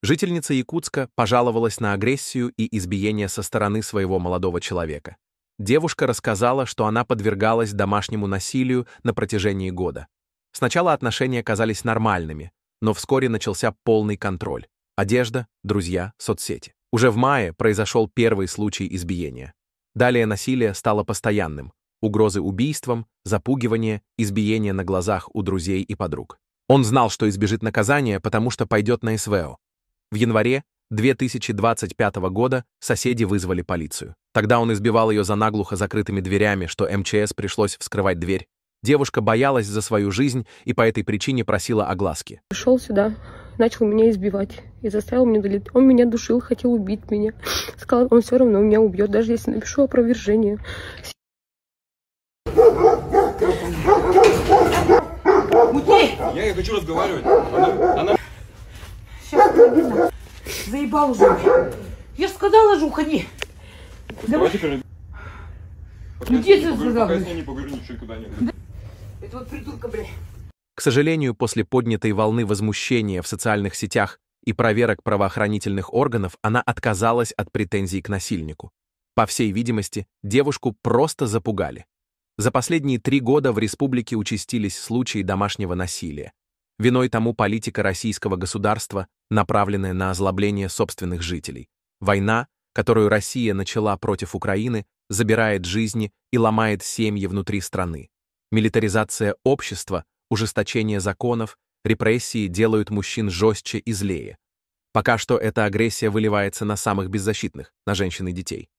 Жительница Якутска пожаловалась на агрессию и избиение со стороны своего молодого человека. Девушка рассказала, что она подвергалась домашнему насилию на протяжении года. Сначала отношения казались нормальными, но вскоре начался полный контроль. Одежда, друзья, соцсети. Уже в мае произошел первый случай избиения. Далее насилие стало постоянным. Угрозы убийством, запугивание, избиение на глазах у друзей и подруг. Он знал, что избежит наказания, потому что пойдет на СВО. В январе 2025 года соседи вызвали полицию. Тогда он избивал ее за наглухо закрытыми дверями, что МЧС пришлось вскрывать дверь. Девушка боялась за свою жизнь и по этой причине просила огласки. Пришел сюда, начал меня избивать и заставил меня удалить. Он меня душил, хотел убить меня. Сказал, он все равно меня убьет, даже если напишу опровержение. Я ей хочу разговаривать. Она... Сейчас обидно. Заебал уже. Я же сказала же, уходи. Давай теперь. Где ты сказал? Пока я с ней не поговорю, ничего никуда не будет. Это вот придурка, блядь. К сожалению, после поднятой волны возмущения в социальных сетях и проверок правоохранительных органов она отказалась от претензий к насильнику. По всей видимости, девушку просто запугали. За последние 3 года в республике участились случаи домашнего насилия. Виной тому политика российского государства, направленная на озлобление собственных жителей. Война, которую Россия начала против Украины, забирает жизни и ломает семьи внутри страны. Милитаризация общества, ужесточение законов, репрессии делают мужчин жестче и злее. Пока что эта агрессия выливается на самых беззащитных, на женщин и детей.